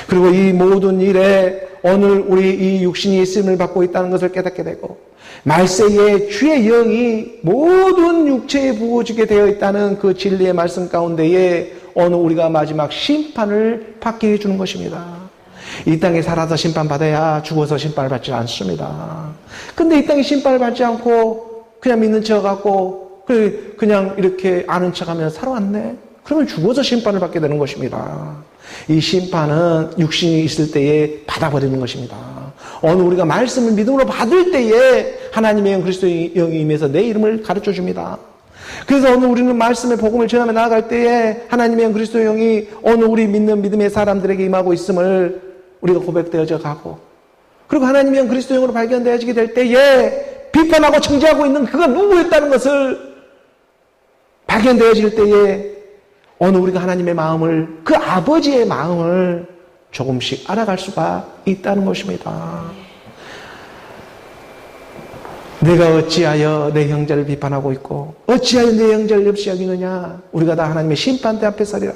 그리고 이 모든 일에 오늘 우리 이 육신이 있음을 받고 있다는 것을 깨닫게 되고 말세에 주의 영이 모든 육체에 부어지게 되어 있다는 그 진리의 말씀 가운데에 오늘 우리가 마지막 심판을 받게 해주는 것입니다. 이 땅에 살아서 심판받아야 죽어서 심판을 받지 않습니다. 근데 이 땅에 심판을 받지 않고 그냥 믿는 척 하고 그냥 이렇게 아는 척 하면서 살아왔네? 그러면 죽어서 심판을 받게 되는 것입니다. 이 심판은 육신이 있을 때에 받아버리는 것입니다. 오늘 우리가 말씀을 믿음으로 받을 때에 하나님의 영 그리스도의 영이 임해서 내 이름을 가르쳐 줍니다. 그래서 오늘 우리는 말씀의 복음을 전하며 나아갈 때에 하나님의 영 그리스도의 영이 오늘 우리 믿는 믿음의 사람들에게 임하고 있음을 우리가 고백되어져 가고 그리고 하나님의 영 그리스도의 영으로 발견되어지게 될 때에 비판하고 정죄하고 있는 그가 누구였다는 것을 발견되어질 때에 오늘 우리가 하나님의 마음을 그 아버지의 마음을 조금씩 알아갈 수가 있다는 것입니다. 내가 어찌하여 내 형제를 비판하고 있고 어찌하여 내 형제를 없이 여기느냐? 우리가 다 하나님의 심판대 앞에 서리라.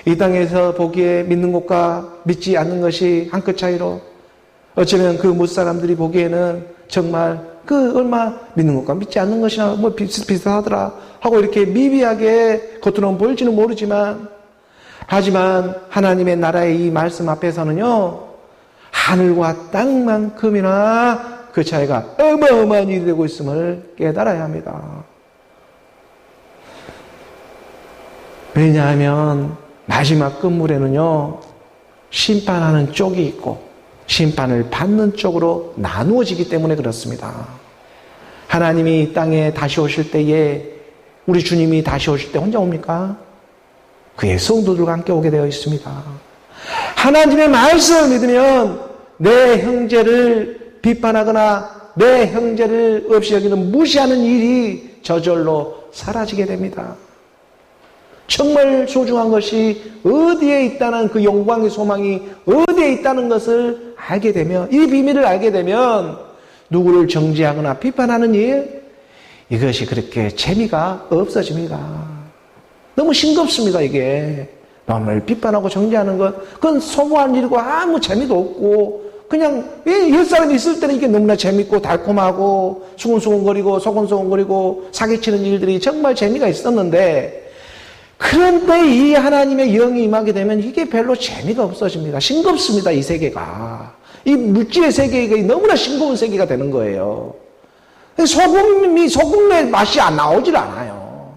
이 땅에서 보기에 믿는 것과 믿지 않는 것이 한 끗 차이로 어쩌면 그 무사람들이 보기에는 정말 그 얼마 믿는 것과 믿지 않는 것이나 뭐 비슷비슷하더라 하고 이렇게 미비하게 겉으로는 보일지는 모르지만 하지만 하나님의 나라의 이 말씀 앞에서는요 하늘과 땅만큼이나 그 차이가 어마어마한 일이 되고 있음을 깨달아야 합니다. 왜냐하면 마지막 끝물에는요 심판하는 쪽이 있고 심판을 받는 쪽으로 나누어지기 때문에 그렇습니다. 하나님이 이 땅에 다시 오실 때에, 우리 주님이 다시 오실 때 혼자 옵니까? 그의 성도들과 함께 오게 되어 있습니다. 하나님의 말씀을 믿으면 내 형제를 비판하거나 내 형제를 없이 여기는 무시하는 일이 저절로 사라지게 됩니다. 정말 소중한 것이 어디에 있다는 그 영광의 소망이 어디에 있다는 것을 알게 되면, 이 비밀을 알게 되면 누구를 정죄하거나 비판하는 일, 이것이 그렇게 재미가 없어집니다. 너무 싱겁습니다. 이게 남을 비판하고 정죄하는 것, 그건 소모한 일이고 아무 재미도 없고, 그냥 옛사람이 있을 때는 이게 너무나 재밌고 달콤하고 수근수근거리고 소곤소곤거리고 사기치는 일들이 정말 재미가 있었는데, 그런데 이 하나님의 영이 임하게 되면 이게 별로 재미가 없어집니다. 싱겁습니다. 이 세계가, 이 물질의 세계가 너무나 싱거운 세계가 되는 거예요. 소금의 맛이 나오질 않아요.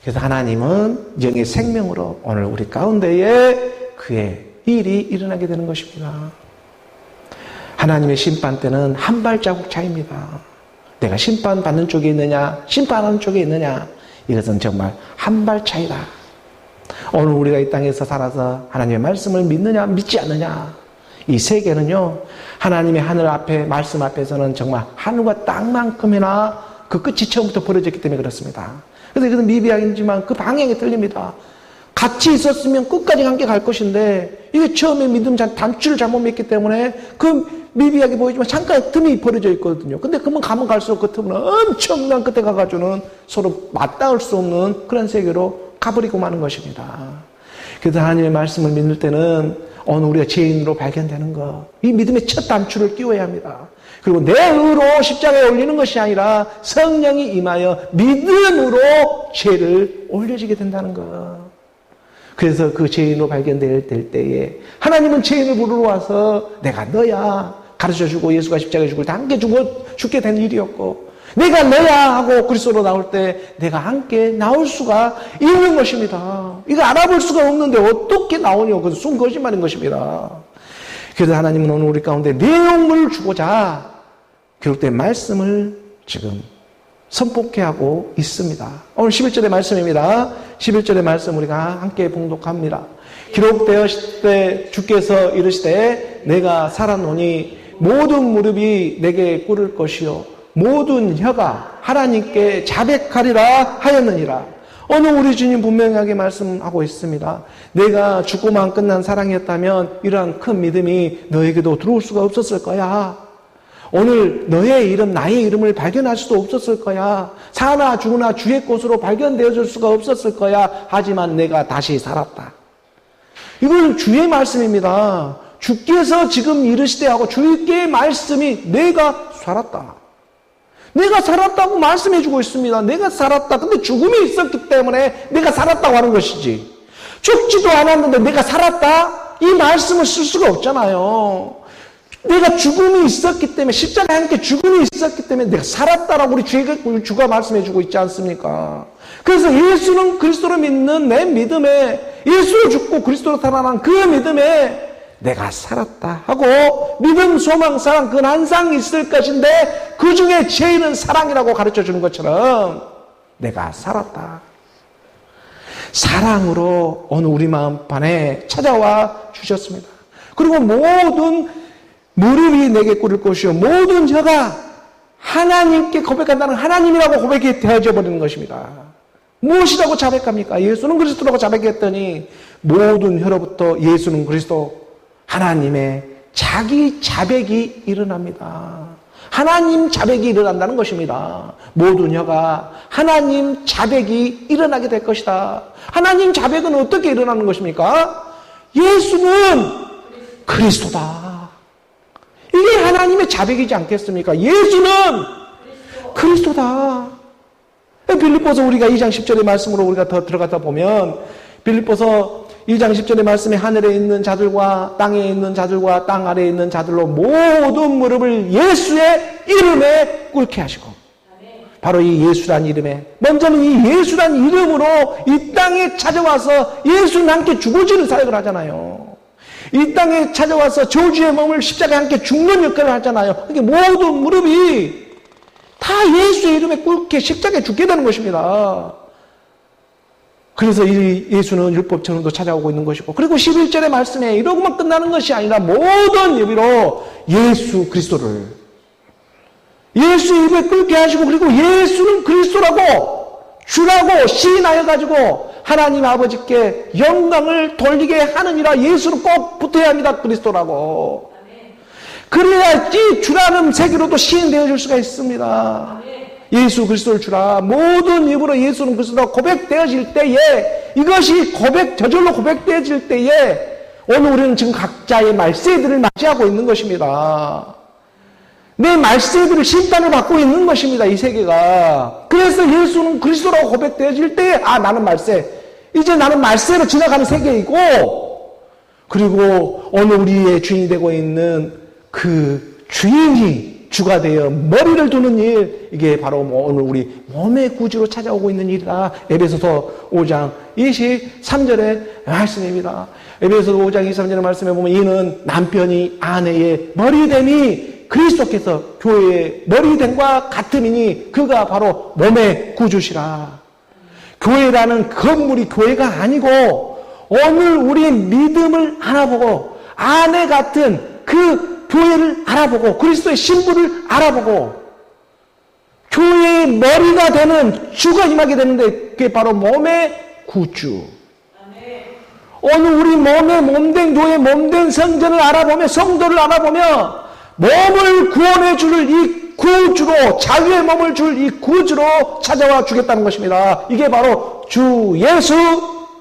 그래서 하나님은 영의 생명으로 오늘 우리 가운데에 그의 일이 일어나게 되는 것입니다. 하나님의 심판 때는 한 발자국 차이입니다. 내가 심판받는 쪽에 있느냐, 심판하는 쪽에 있느냐, 이것은 정말 한 발 차이다. 오늘 우리가 이 땅에서 살아서 하나님의 말씀을 믿느냐, 믿지 않느냐, 이 세계는요, 하나님의 하늘 앞에, 말씀 앞에서는 정말 하늘과 땅만큼이나 그 끝이 처음부터 벌어졌기 때문에 그렇습니다. 그래서 이것은 미비하지만 그 방향이 틀립니다. 같이 있었으면 끝까지 함께 갈 것인데, 이게 처음에 믿음 단추를 잘못 믿기 때문에 그 미비하게 보이지만 잠깐 틈이 벌어져 있거든요. 근데 그만 가면 갈수록 그 틈은 엄청난 끝에 가가지고는 서로 맞닿을 수 없는 그런 세계로 가버리고 마는 것입니다. 그래서 하나님의 말씀을 믿을 때는 오늘 우리가 죄인으로 발견되는 것, 이 믿음의 첫 단추를 끼워야 합니다. 그리고 내 의로 십자가에 올리는 것이 아니라 성령이 임하여 믿음으로 죄를 올려지게 된다는 것. 그래서 그 죄인으로 발견될 때에 하나님은 죄인을 부르러 와서 내가 너야 가르쳐주고, 예수가 십자가에 죽을 때 함께 죽게 된 일이었고, 내가 너야 하고 그리스도로 나올 때 내가 함께 나올 수가 있는 것입니다. 이거 알아볼 수가 없는데 어떻게 나오냐고. 그건 순 거짓말인 것입니다. 그래서 하나님은 오늘 우리 가운데 내용을 주고자 기록된 말씀을 지금 선포케 하고 있습니다. 오늘 11절의 말씀입니다. 11절의 말씀 우리가 함께 봉독합니다. 기록되었을 때 주께서 이르시되 내가 살았노니 모든 무릎이 내게 꿇을 것이요 모든 혀가 하나님께 자백하리라 하였느니라. 오늘 우리 주님 분명하게 말씀하고 있습니다. 내가 죽고만 끝난 사랑이었다면 이러한 큰 믿음이 너에게도 들어올 수가 없었을 거야. 오늘 너의 이름, 나의 이름을 발견할 수도 없었을 거야. 사나 죽으나 주의 것으로 발견되어질 수가 없었을 거야. 하지만 내가 다시 살았다. 이건 주의 말씀입니다. 주께서 지금 이르시되 하고 주의 말씀이 내가 살았다. 내가 살았다고 말씀해주고 있습니다. 내가 살았다. 근데 죽음이 있었기 때문에 내가 살았다고 하는 것이지, 죽지도 않았는데 내가 살았다? 이 말씀을 쓸 수가 없잖아요. 내가 죽음이 있었기 때문에, 십자가에 함께 죽음이 있었기 때문에 내가 살았다라고 우리 주가 말씀해주고 있지 않습니까? 그래서 예수는 그리스도를 믿는 내 믿음에, 예수로 죽고 그리스도로 살아난 그 믿음에 내가 살았다 하고, 믿음, 소망, 사랑, 그건 항상 있을 것인데 그 중에 제일은 사랑이라고 가르쳐주는 것처럼 내가 살았다. 사랑으로 오늘 우리 마음판에 찾아와 주셨습니다. 그리고 모든 무릎이 내게 꿇을 것이요 모든 혀가 하나님께 고백한다는, 하나님이라고 고백이 되어져 버리는 것입니다. 무엇이라고 자백합니까? 예수는 그리스도라고 자백했더니 모든 혀로부터 예수는 그리스도, 하나님의 자기 자백이 일어납니다. 하나님 자백이 일어난다는 것입니다. 모든 혀가 하나님 자백이 일어나게 될 것이다. 하나님 자백은 어떻게 일어나는 것입니까? 예수는 그리스도다. 이게 하나님의 자백이지 않겠습니까? 예수는 그리스도다. 빌립보서 우리가 2장 10절의 말씀으로 우리가 더 들어가다 보면, 빌립보서 2장 10절의 말씀에 하늘에 있는 자들과 땅에 있는 자들과 땅 아래에 있는 자들로 모든 무릎을 예수의 이름에 꿇게 하시고, 바로 이 예수란 이름에, 먼저는 이 예수란 이름으로 이 땅에 찾아와서 예수는 함께 죽어지는 사역을 하잖아요. 이 땅에 찾아와서 저주의 몸을 십자가에 함께 죽는 역할을 하잖아요. 그러니까 모든 무릎이 다 예수의 이름에 꿇게 십자가에 죽게 되는 것입니다. 그래서 이 예수는 율법처럼도 찾아오고 있는 것이고, 그리고 11절의 말씀에 이러고만 끝나는 것이 아니라 모든 예비로 예수 그리스도를 예수의 입에 끓게 하시고, 그리고 예수는 그리스도라고 주라고 시인하여가지고 하나님 아버지께 영광을 돌리게 하느니라. 예수는 꼭 붙어야 합니다. 그리스도라고. 그래야지 주라는 세계로도 시인되어 줄 수가 있습니다. 예수 그리스도를 주라. 모든 입으로 예수는 그리스도가 고백되어질 때에, 이것이 저절로 고백되어질 때에 오늘 우리는 지금 각자의 말세들을 맞이하고 있는 것입니다. 내 말세들을 심판을 받고 있는 것입니다. 이 세계가. 그래서 예수는 그리스도라고 고백되어질 때에 나는 말세. 이제 나는 말세로 지나가는 세계이고, 그리고 오늘 우리의 주인이 되고 있는 그 주인이 주가 되어 머리를 두는 일, 이게 바로 오늘 우리 몸의 구주로 찾아오고 있는 일이다. 에베소서 5장 23절의 말씀입니다. 에베소서 5장 23절의 말씀에 보면, 이는 남편이 아내의 머리됨이 그리스도께서 교회의 머리됨과 같음이니 그가 바로 몸의 구주시라. 교회라는 건물이 교회가 아니고, 오늘 우리의 믿음을 알아보고 아내 같은 그 교회를 알아보고 그리스도의 신부를 알아보고 교회의 머리가 되는 주가 임하게 되는데, 그게 바로 몸의 구주. 오늘 우리 몸된 교회, 몸된 성전을 알아보며, 성도를 알아보며 몸을 구원해 줄 이 구주로, 자기의 몸을 줄 이 구주로 찾아와 주겠다는 것입니다. 이게 바로 주 예수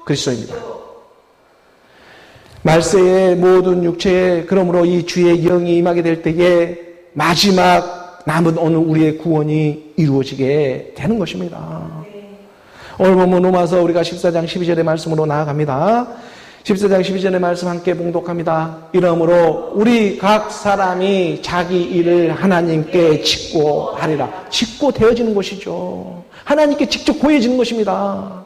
그리스도입니다. 말세의 모든 육체에 그러므로 이 주의 영이 임하게 될 때에 마지막 남은 오늘 우리의 구원이 이루어지게 되는 것입니다. 오늘 보면 로마서 우리가 14장 12절의 말씀으로 나아갑니다. 14장 12절의 말씀 함께 봉독합니다. 이러므로 우리 각 사람이 자기 일을 하나님께 짓고 하리라. 짓고 되어지는 것이죠. 하나님께 직접 고해지는 것입니다.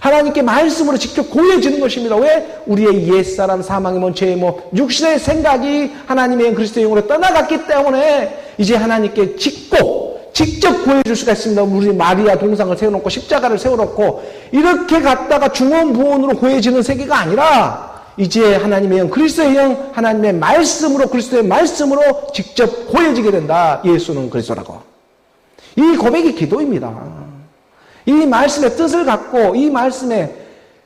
하나님께 말씀으로 직접 고해지는 것입니다. 왜? 우리의 옛사람, 사망의 몸, 죄의 몸, 육신의 생각이 하나님의 그리스도의 영으로 떠나갔기 때문에 이제 하나님께 직접 구해줄 수가 있습니다. 우리 마리아 동상을 세워놓고 십자가를 세워놓고 이렇게 갔다가 중원부원으로 구해지는 세계가 아니라, 이제 하나님의 영, 그리스도의 영, 하나님의 말씀으로, 그리스도의 말씀으로 직접 구해지게 된다. 예수는 그리스도라고. 이 고백이 기도입니다. 이 말씀의 뜻을 갖고, 이 말씀의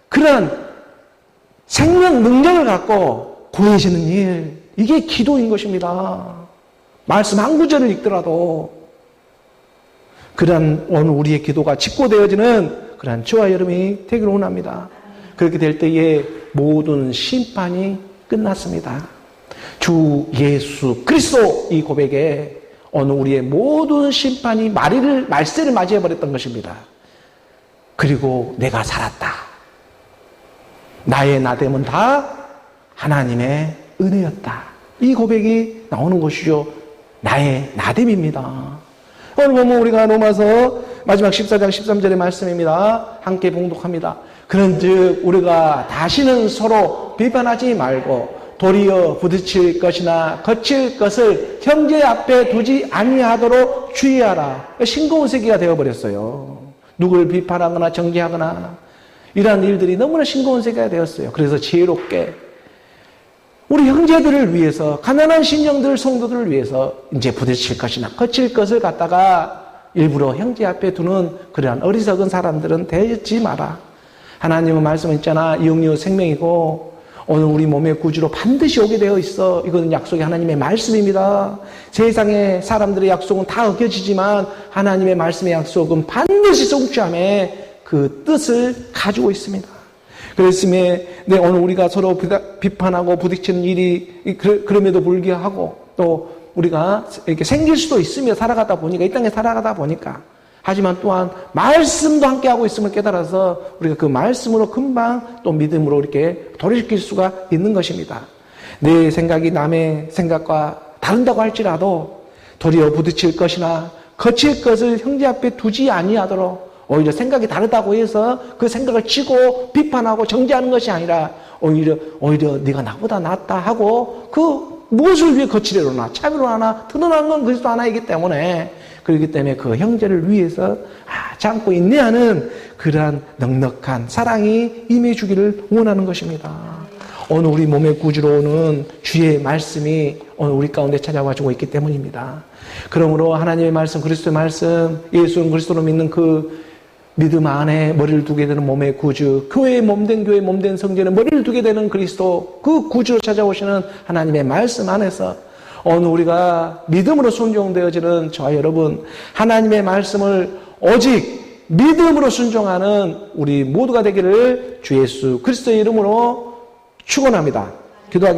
그런 생명 능력을 갖고 구해지는 일, 이게 기도인 것입니다. 말씀 한 구절을 읽더라도 그러한 오늘 우리의 기도가 직고되어지는 그러한 저와 여러분이 되기를 원합니다. 그렇게 될 때에 모든 심판이 끝났습니다. 주 예수 그리스도 이 고백에 오늘 우리의 모든 심판이 말세를 맞이해버렸던 것입니다. 그리고 내가 살았다. 나의 나됨은 다 하나님의 은혜였다. 이 고백이 나오는 것이죠. 나의 나됨입니다. 오늘 보면 우리가 로마서 마지막 14장 13절의 말씀입니다. 함께 봉독합니다. 그런즉 우리가 다시는 서로 비판하지 말고 도리어 부딪힐 것이나 거칠 것을 형제 앞에 두지 아니하도록 주의하라. 싱거운 세계가 되어버렸어요. 누구를 비판하거나 정죄하거나 이러한 일들이 너무나 싱거운 세계가 되었어요. 그래서 지혜롭게 우리 형제들을 위해서, 가난한 신령들, 성도들을 위해서 이제 부딪힐 것이나 거칠 것을 갖다가 일부러 형제 앞에 두는 그러한 어리석은 사람들은 되지 마라. 하나님의 말씀은 있잖아. 영료 생명이고 오늘 우리 몸의 구주로 반드시 오게 되어 있어. 이거는 약속이 하나님의 말씀입니다. 세상의 사람들의 약속은 다 어겨지지만 하나님의 말씀의 약속은 반드시 성취함에 그 뜻을 가지고 있습니다. 그랬음에 오늘 우리가 서로 비판하고 부딪히는 일이 그럼에도 불구하고 또 우리가 이렇게 생길 수도 있으며 살아가다 보니까, 이 땅에 살아가다 보니까, 하지만 또한 말씀도 함께하고 있음을 깨달아서 우리가 그 말씀으로 금방 또 믿음으로 이렇게 돌이킬 수가 있는 것입니다. 내 생각이 남의 생각과 다른다고 할지라도 도리어 부딪힐 것이나 거칠 것을 형제 앞에 두지 아니하도록, 오히려 생각이 다르다고 해서 그 생각을 치고 비판하고 정죄하는 것이 아니라 오히려 네가 나보다 낫다 하고 그 무엇을 위해 거치려나 차별로 하나 드러나는 건 그리스도 하나이기 때문에 그렇기 때문에 그 형제를 위해서 참고 인내하는 그러한 넉넉한 사랑이 임해주기를 원하는 것입니다. 오늘 우리 몸의 구주로 오는 주의 말씀이 오늘 우리 가운데 찾아와주고 있기 때문입니다. 그러므로 하나님의 말씀, 그리스도의 말씀, 예수 그리스도로 믿는 그 믿음 안에 머리를 두게 되는 몸의 구주, 교회의 몸된 교회의 몸된 성전에 머리를 두게 되는 그리스도, 그 구주로 찾아오시는 하나님의 말씀 안에서 오늘 우리가 믿음으로 순종되어지는 저와 여러분, 하나님의 말씀을 오직 믿음으로 순종하는 우리 모두가 되기를 주 예수 그리스도의 이름으로 축원합니다. 기도하겠습니다.